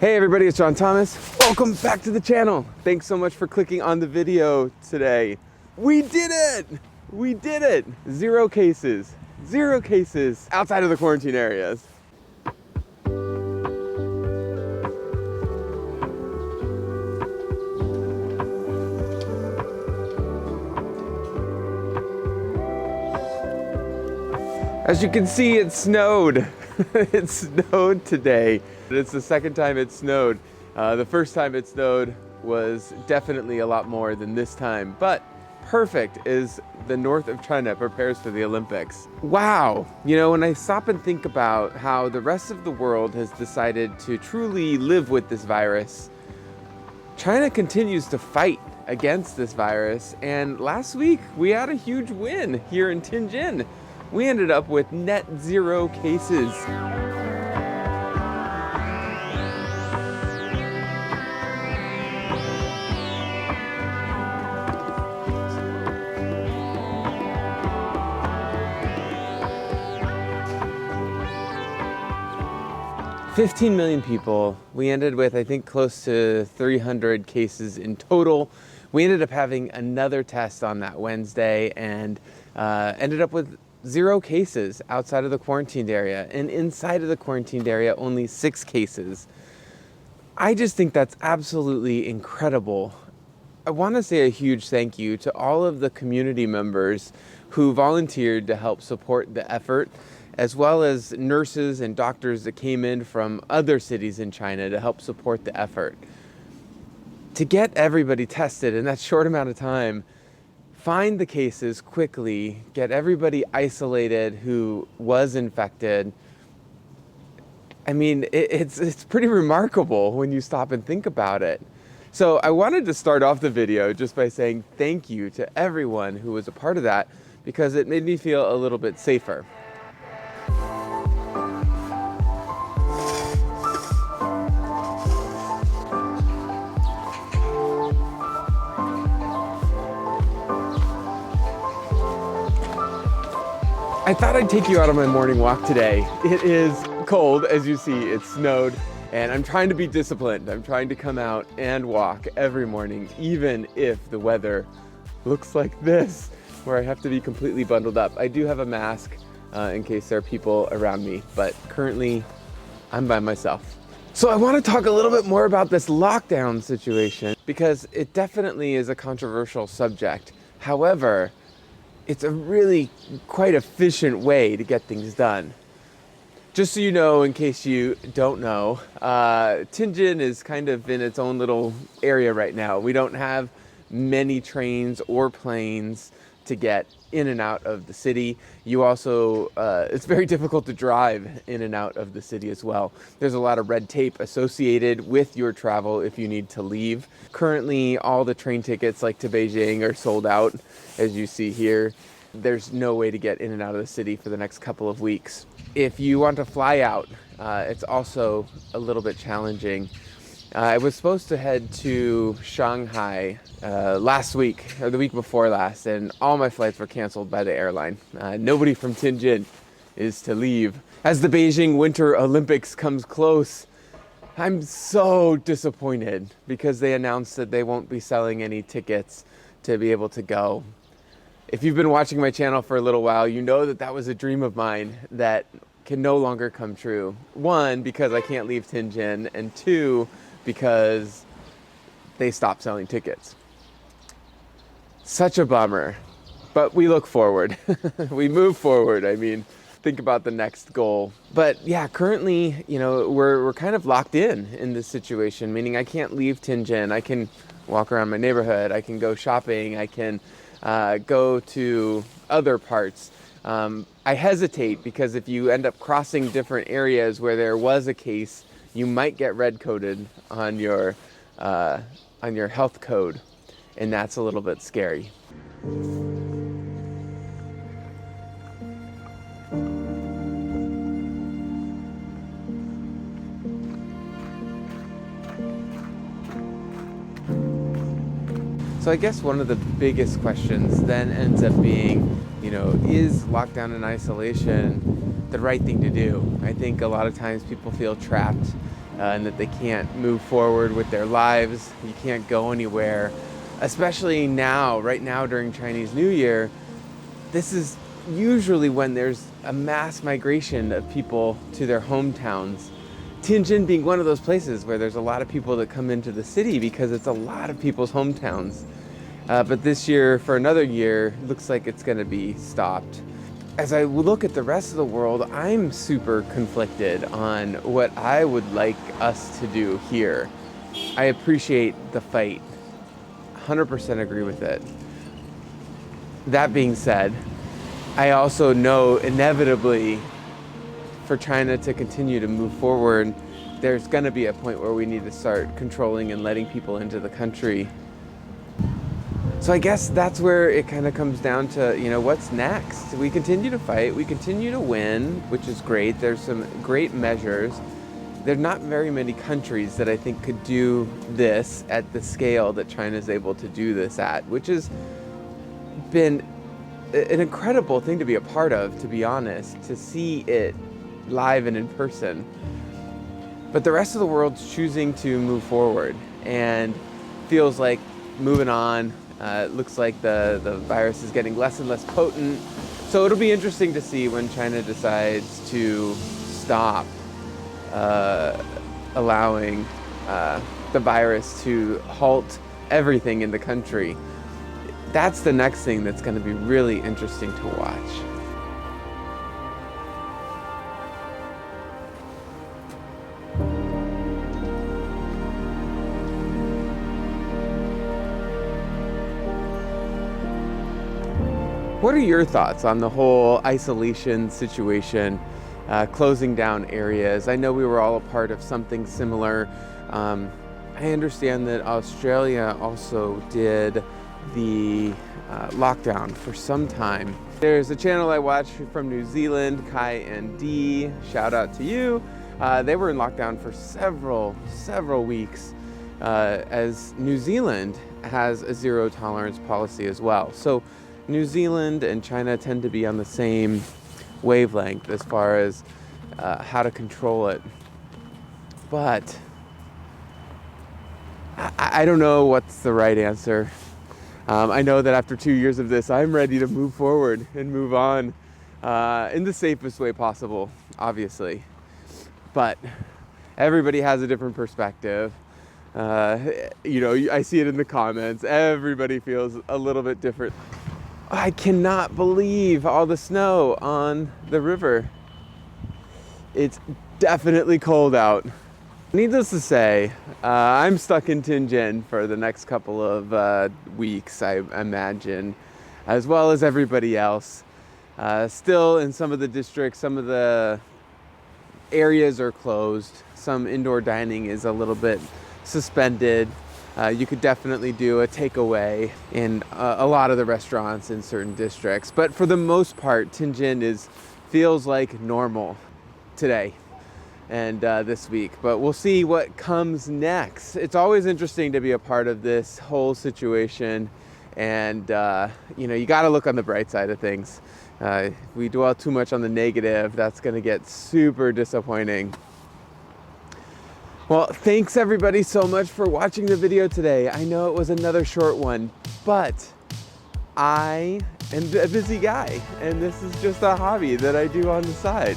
Hey everybody, it's John Thomas. Welcome back to the channel. Thanks so much for clicking on the video today. We did it! We did it! Zero cases outside of the quarantine areas. As you can see, it snowed. It snowed today. It's the second time it snowed. The first time it snowed was definitely a lot more than this time, but perfect as the north of China prepares for the Olympics. Wow. You know, when I stop and think about how the rest of the world has decided to truly live with this virus, China continues to fight against this virus. And last week we had a huge win here in Tianjin. We ended up with net zero cases. $15 million people. We ended with, I think, close to 300 cases in total. We ended up having another test on that Wednesday and ended up with 0 cases outside of the quarantined area, and inside of the quarantined area, only 6 cases. I just think that's absolutely incredible. I want to say a huge thank you to all of the community members who volunteered to help support the effort, as well as nurses and doctors that came in from other cities in China to help support the effort. To get everybody tested in that short amount of time, find the cases quickly, get everybody isolated who was infected. I mean, it's pretty remarkable when you stop and think about it. So I wanted to start off the video just by saying thank you to everyone who was a part of that, because it made me feel a little bit safer. I thought I'd take you out on my morning walk today. It is cold, as you see, it snowed, and I'm trying to be disciplined. I'm trying to come out and walk every morning, even if the weather looks like this, where I have to be completely bundled up. I do have a mask in case there are people around me, but currently I'm by myself. So I want to talk a little bit more about this lockdown situation, because it definitely is a controversial subject. However, it's a really quite efficient way to get things done. Just so you know, in case you don't know, Tianjin is kind of in its own little area right now. We don't have many trains or planes to get in and out of the city. You also, it's very difficult to drive in and out of the city as well. There's a lot of red tape associated with your travel if you need to leave. Currently, all the train tickets like to Beijing are sold out, as you see here. There's no way to get in and out of the city for the next couple of weeks. If you want to fly out, it's also a little bit challenging. I was supposed to head to Shanghai last week, or the week before last, and all my flights were canceled by the airline. Nobody from Tianjin is to leave. As the Beijing Winter Olympics comes close, I'm so disappointed because they announced that they won't be selling any tickets to be able to go. If you've been watching my channel for a little while, you know that that was a dream of mine that can no longer come true. 1, because I can't leave Tianjin, and 2, because they stopped selling tickets. Such a bummer, but we look forward. We move forward. I mean, think about the next goal. But yeah, currently, you know, we're kind of locked in this situation, meaning I can't leave Tianjin. I can walk around my neighborhood. I can go shopping. I can go to other parts. I hesitate because if you end up crossing different areas where there was a case, you might get red coded on your health code, and that's a little bit scary. So I guess one of the biggest questions then ends up being, you know, is lockdown and isolation the right thing to do? I think a lot of times people feel trapped and that they can't move forward with their lives. You can't go anywhere, especially now, right now during Chinese New Year. This is usually when there's a mass migration of people to their hometowns. Tianjin being one of those places where there's a lot of people that come into the city because it's a lot of people's hometowns. But this year, for another year, looks like it's going to be stopped. As I look at the rest of the world, I'm super conflicted on what I would like us to do here. I appreciate the fight. 100% agree with it. That being said, I also know inevitably for China to continue to move forward, there's going to be a point where we need to start controlling and letting people into the country. So I guess that's where it kind of comes down to, what's next? We continue to fight, we continue to win, which is great. There's some great measures. There's not very many countries that I think could do this at the scale that China's able to do this at, which has been an incredible thing to be a part of, to be honest, to see it live and in person. But the rest of the world's choosing to move forward and feels like moving on. It looks like the virus is getting less and less potent. So it'll be interesting to see when China decides to stop allowing the virus to halt everything in the country. That's the next thing that's going to be really interesting to watch. What are your thoughts on the whole isolation situation, closing down areas? I know we were all a part of something similar. I understand that Australia also did the lockdown for some time. There's a channel I watch from New Zealand, Kai and Dee, shout out to you. They were in lockdown for several weeks, as New Zealand has a zero tolerance policy as well. So New Zealand and China tend to be on the same wavelength as far as how to control it. But I don't know what's the right answer. I know that after 2 years of this, I'm ready to move forward and move on in the safest way possible, obviously. But everybody has a different perspective. I see it in the comments. Everybody feels a little bit different. I cannot believe all the snow on the river. It's definitely cold out. Needless to say, I'm stuck in Tianjin for the next couple of weeks, I imagine, as well as everybody else. Still in some of the districts, some of the areas are closed. Some indoor dining is a little bit suspended. You could definitely do a takeaway in a lot of the restaurants in certain districts. But for the most part, Tianjin feels like normal today and this week. But we'll see what comes next. It's always interesting to be a part of this whole situation. And, you got to look on the bright side of things. If we dwell too much on the negative, that's going to get super disappointing. Well, thanks everybody so much for watching the video today. I know it was another short one, but I am a busy guy and this is just a hobby that I do on the side.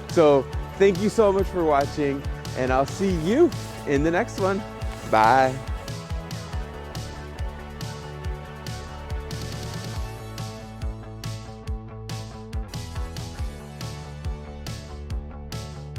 So thank you so much for watching and I'll see you in the next one. Bye.